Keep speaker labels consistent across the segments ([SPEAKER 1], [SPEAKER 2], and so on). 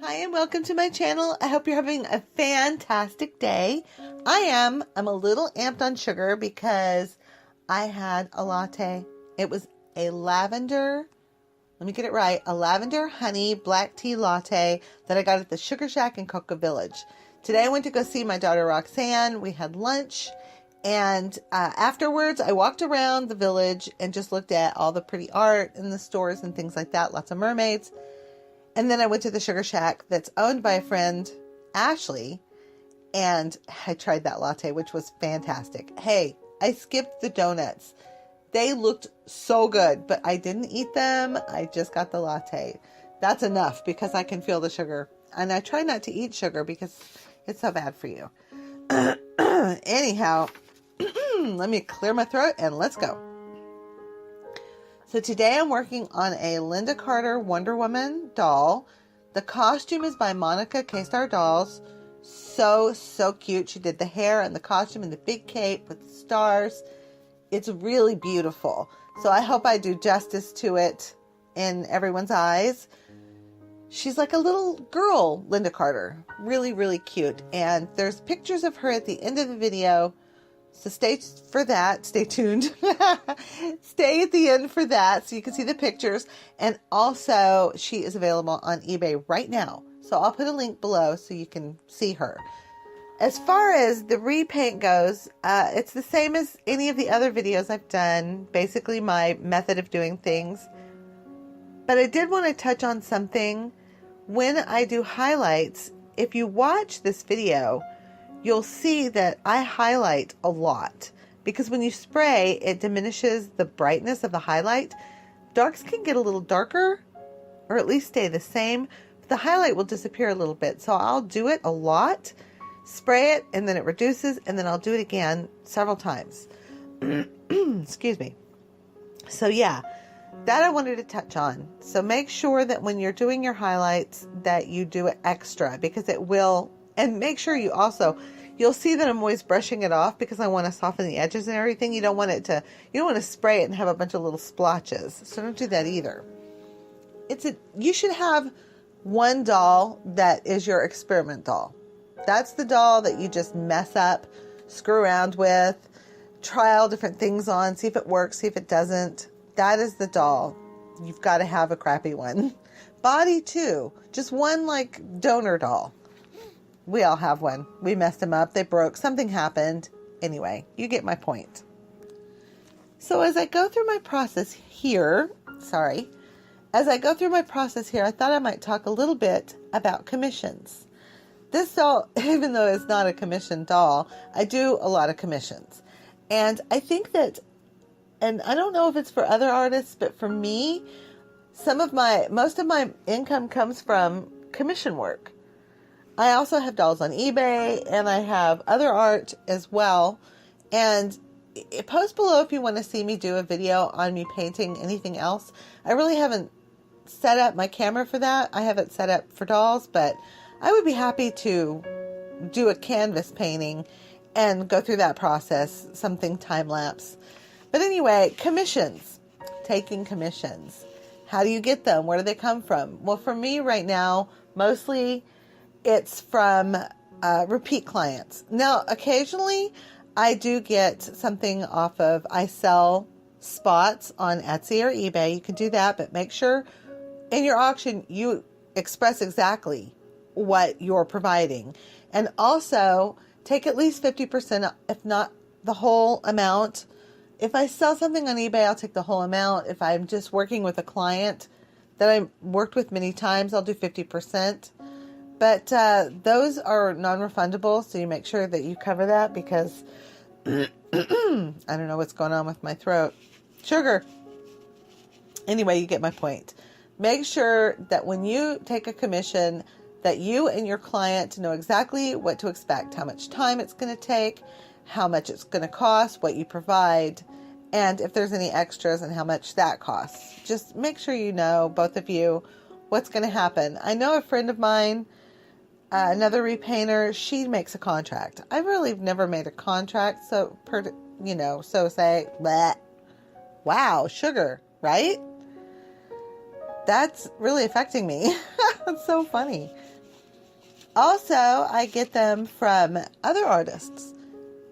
[SPEAKER 1] Hi and welcome to my channel. I hope you're having a fantastic day. I'm a little amped on sugar because I had a latte. It was a lavender, let me get it right, a lavender honey black tea latte that I got at the Sugar Shack in Cocoa Village. Today I went to go see my daughter Roxanne. We had lunch and afterwards I walked around the village and just looked at all the pretty art in the stores and things like that, lots of mermaids. And then I went to the Sugar Shack that's owned by a friend, Ashley, and I tried that latte, which was fantastic. Hey, I skipped the donuts. They looked so good, but I didn't eat them. I just got the latte. That's enough because I can feel the sugar. And I try not to eat sugar because it's so bad for you. Anyhow, let me clear my throat and let's go. So today I'm working on a Linda Carter Wonder Woman doll. The costume is by Monica K-Star Dolls. So cute. She did the hair and the costume and the big cape with the stars. It's really beautiful. So I hope I do justice to it in everyone's eyes. She's like a little girl, Linda Carter. Really cute. And there's pictures of her at the end of the video. So stay for that. Stay tuned. Stay at the end for that so you can see the pictures. And also, she is available on eBay right now. So I'll put a link below so you can see her. As far as the repaint goes, it's the same as any of the other videos I've done. Basically, my method of doing things. But I did want to touch on something. When I do highlights, if you watch this video, you'll see that I highlight a lot because when you spray, it diminishes the brightness of the highlight. Darks can get a little darker or at least stay the same. But the highlight will disappear a little bit. So I'll do it a lot, spray it, and then it reduces, and then I'll do it again several times. Excuse me. So yeah, that I wanted to touch on. So make sure that when you're doing your highlights that you do it extra because it will. And make sure you also, you'll see that I'm always brushing it off because I want to soften the edges and everything. You don't want to spray it and have a bunch of little splotches. So don't do that either. You should have one doll that is your experiment doll. That's the doll that you just mess up, screw around with, try all different things on, see if it works, see if it doesn't. That is the doll. You've got to have a crappy one. Body too. Just one like donor doll. We all have one. We messed them up. They broke. Something happened. Anyway, you get my point. So as I go through my process here, I thought I might talk a little bit about commissions. This doll, even though it's not a commissioned doll, I do a lot of commissions. And I think that, and I don't know if it's for other artists, but for me, most of my income comes from commission work. I also have dolls on eBay and I have other art as well. And post below if you want to see me do a video on me painting anything else. I really haven't set up my camera for that. I have it set up for dolls, but I would be happy to do a canvas painting and go through that process, something time lapse. But anyway, commissions, taking commissions. How do you get them? Where do they come from? Well, for me right now, mostly it's from repeat clients. Now, occasionally I do get something off of, I sell spots on Etsy or eBay. You can do that, but make sure in your auction you express exactly what you're providing. And also take at least 50%, if not the whole amount. If I sell something on eBay, I'll take the whole amount. If I'm just working with a client that I worked with many times, I'll do 50%. But those are non-refundable, so you make sure that you cover that because I don't know what's going on with my throat. Sugar. Anyway, you get my point. Make sure that when you take a commission that you and your client know exactly what to expect, how much time it's going to take, how much it's going to cost, what you provide, and if there's any extras and how much that costs. Just make sure you know, both of you, what's going to happen. I know a friend of mine, another repainter, she makes a contract. I really have never made a contract, so say, bleh. Wow, sugar, right? That's really affecting me. That's so funny. Also, I get them from other artists.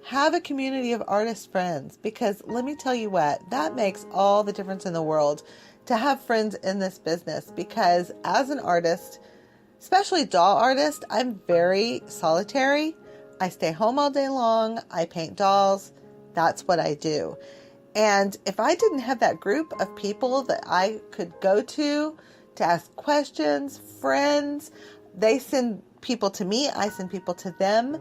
[SPEAKER 1] Have a community of artist friends, because let me tell you what, that makes all the difference in the world to have friends in this business. Because as an artist, especially doll artist, I'm very solitary. I stay home all day long. I paint dolls. That's what I do. And if I didn't have that group of people that I could go to ask questions, friends, they send people to me, I send people to them.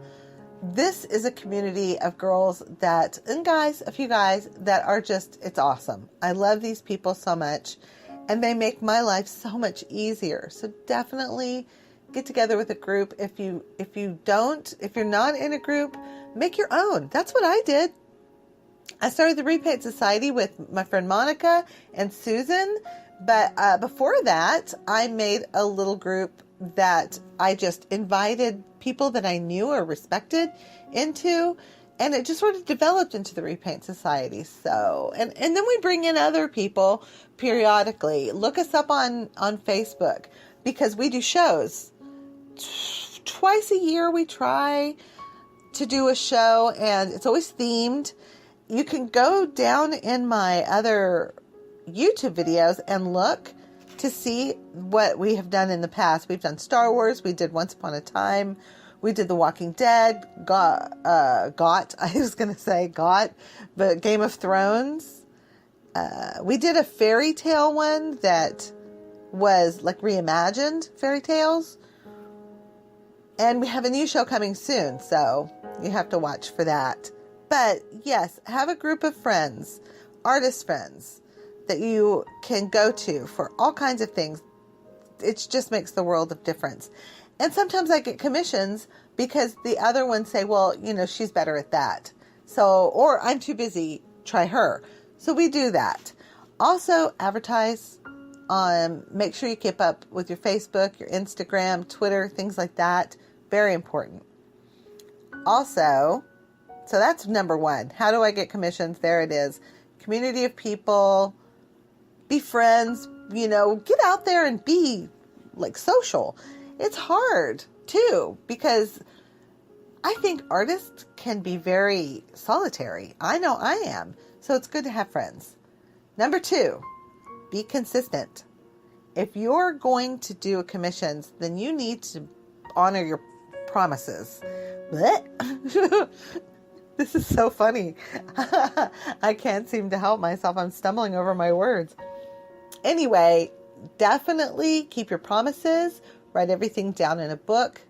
[SPEAKER 1] This is a community of girls and guys, a few guys that are just, it's awesome. I love these people so much, and they make my life so much easier. So definitely get together with a group. If you're not in a group, make your own. That's what I did. I started the Repaint Society with my friend Monica and Susan, but before that, I made a little group that I just invited people that I knew or respected into, and it just sort of developed into the Repaint Society. So, and then we bring in other people periodically. Look us up on Facebook, because we do shows. Twice a year we try to do a show, and it's always themed. You can go down in my other YouTube videos and look to see what we have done in the past. We've done Star Wars. We did Once Upon a Time. We did The Walking Dead. But Game of Thrones. We did a fairy tale one that was like reimagined fairy tales. And we have a new show coming soon, so you have to watch for that. But yes, have a group of friends, artist friends, that you can go to for all kinds of things. It just makes the world of difference. And sometimes I get commissions because the other ones say, well, she's better at that. So, or I'm too busy, try her. So we do that. Also, advertise. Make sure you keep up with your Facebook, your Instagram, Twitter, things like that. Very important. Also, so that's number one. How do I get commissions? There it is. Community of people. Be friends. Get out there and be like social. It's hard too, because I think artists can be very solitary. I know I am. So it's good to have friends. Number two, be consistent. If you're going to do commissions, then you need to honor your promises. This is so funny. I can't seem to help myself. I'm stumbling over my words. Anyway, definitely keep your promises. Write everything down in a book.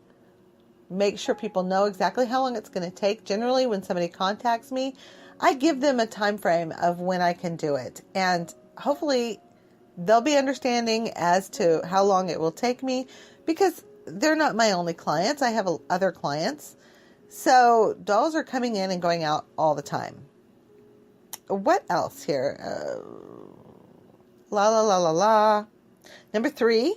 [SPEAKER 1] Make sure people know exactly how long it's going to take. Generally, when somebody contacts me, I give them a time frame of when I can do it. And hopefully they'll be understanding as to how long it will take me, because they're not my only clients. I have other clients. So dolls are coming in and going out all the time. What else here? Number three.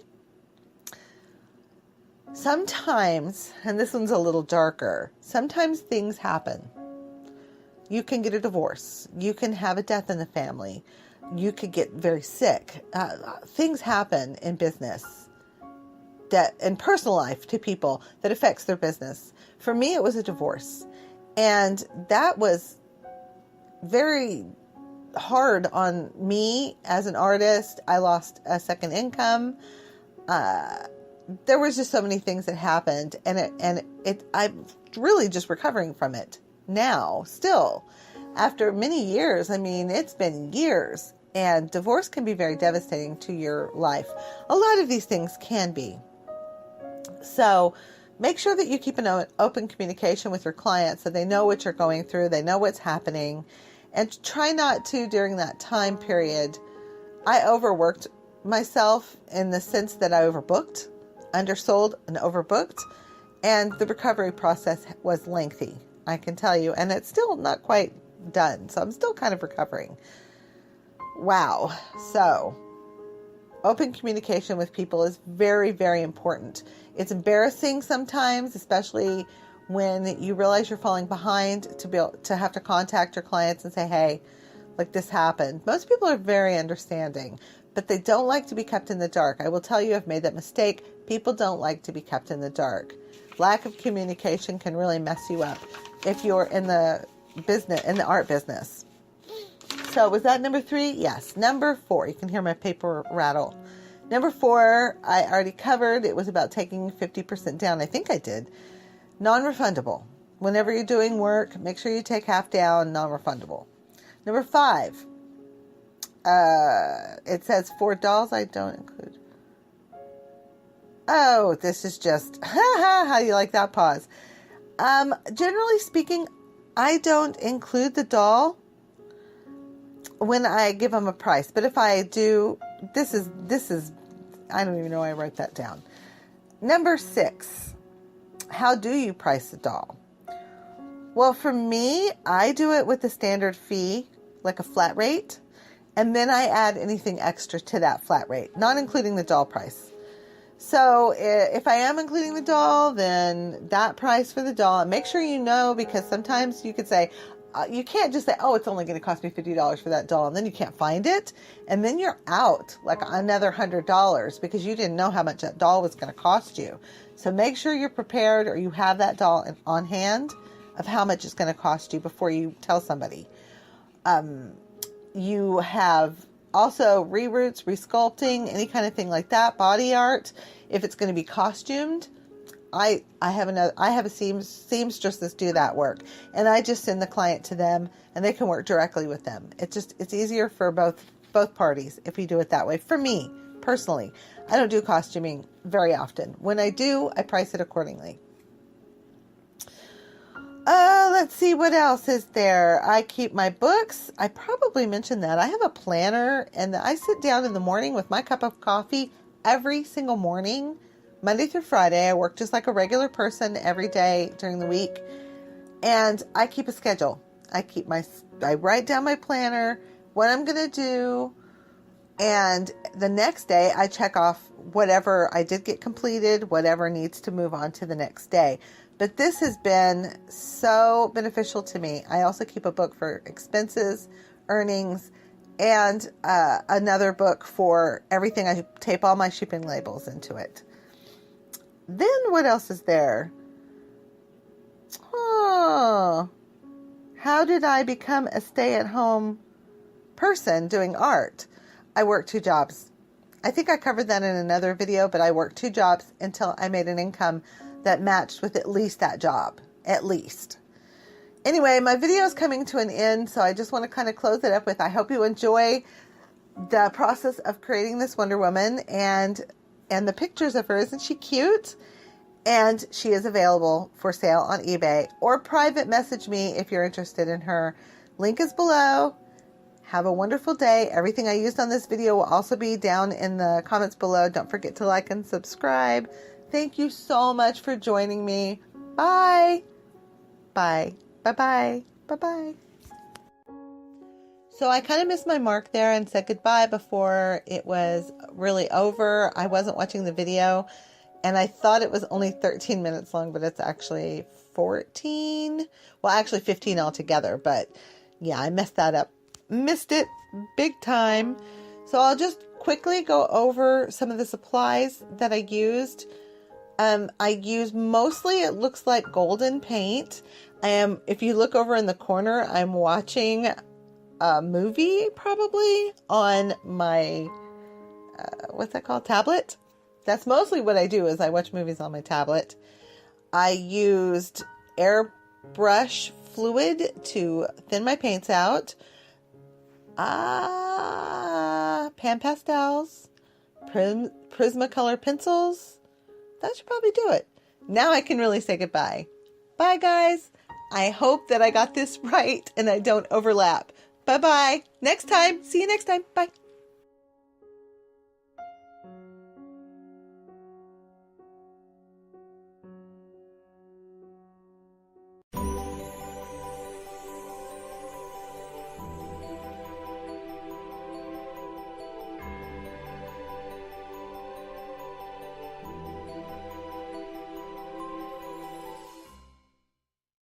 [SPEAKER 1] Sometimes, and this one's a little darker, sometimes things happen. You can get a divorce. You can have a death in the family. You could get very sick. Things happen in business, that in personal life to people, that affects their business. For me, it was a divorce. And that was very hard on me as an artist. I lost a second income. There was just so many things that happened, and I'm really just recovering from it now, still, after many years. I mean, it's been years, and divorce can be very devastating to your life. A lot of these things can be. So make sure that you keep an open communication with your clients so they know what you're going through, they know what's happening, and try not to, during that time period. I overworked myself in the sense that I overbooked, undersold and overbooked, and the recovery process was lengthy, I can tell you, and it's still not quite done, so I'm still kind of recovering. Wow. So open communication with people is very, very important. It's embarrassing sometimes, especially when you realize you're falling behind, to be able to have to contact your clients and say, hey, like this happened. Most people are very understanding, but they don't like to be kept in the dark. I will tell you, I've made that mistake. People don't like to be kept in the dark. Lack of communication can really mess you up if you're in the business, in the art business. So was that number 3? Yes. Number 4, you can hear my paper rattle. Number 4, I already covered. It was about taking 50% down. I think I did. Non-refundable. Whenever you're doing work, make sure you take half down, non-refundable. Number 5, it says for dolls I don't include. Oh, this is just, how do you like that pause? Generally speaking, I don't include the doll when I give them a price. But if I do, this is, I don't even know I wrote that down. Number 6, how do you price a doll? Well, for me, I do it with the standard fee, like a flat rate. And then I add anything extra to that flat rate, not including the doll price. So if I am including the doll, then that price for the doll, and make sure you know, because sometimes you could say, you can't just say, oh, it's only going to cost me $50 for that doll, and then you can't find it. And then you're out like another $100 because you didn't know how much that doll was going to cost you. So make sure you're prepared, or you have that doll on hand of how much it's going to cost you before you tell somebody. You have also reroots, resculpting, any kind of thing like that, body art. If it's going to be costumed, I have a seamstress that do that work, and I just send the client to them, and they can work directly with them. It's easier for both parties if you do it that way. For me personally, I don't do costuming very often. When I do, I price it accordingly. Let's see, what else is there? I keep my books. I probably mentioned that. I have a planner, and I sit down in the morning with my cup of coffee every single morning, Monday through Friday. I work just like a regular person every day during the week, and I keep a schedule. I write down my planner, what I'm going to do, and the next day I check off whatever I did get completed, whatever needs to move on to the next day. But this has been so beneficial to me. I also keep a book for expenses, earnings, and another book for everything. I tape all my shipping labels into it. Then what else is there? Oh, how did I become a stay-at-home person doing art? I worked 2 jobs. I think I covered that in another video, but I worked 2 jobs until I made an income that matched with at least that job, at least. Anyway, my video is coming to an end, so I just want to kind of close it up with, I hope you enjoy the process of creating this Wonder Woman and the pictures of her. Isn't she cute? And she is available for sale on eBay, or private message me if you're interested in her. Link is below. Have a wonderful day. Everything I used on this video will also be down in the comments below. Don't forget to like and subscribe. Thank you so much for joining me. Bye. Bye. Bye-bye. Bye-bye. So I kind of missed my mark there and said goodbye before it was really over. I wasn't watching the video, and I thought it was only 13 minutes long, but it's actually 14. Well, actually 15 altogether, but yeah, I messed that up. Missed it big time. So I'll just quickly go over some of the supplies that I used. I use mostly, it looks like golden paint. If you look over in the corner, I'm watching a movie probably on my, what's that called? Tablet. That's mostly what I do, is I watch movies on my tablet. I used airbrush fluid to thin my paints out. PanPastels, Prismacolor Pencils. That should probably do it. Now I can really say goodbye. Bye, guys. I hope that I got this right and I don't overlap. Bye-bye. Next time. See you next time. Bye.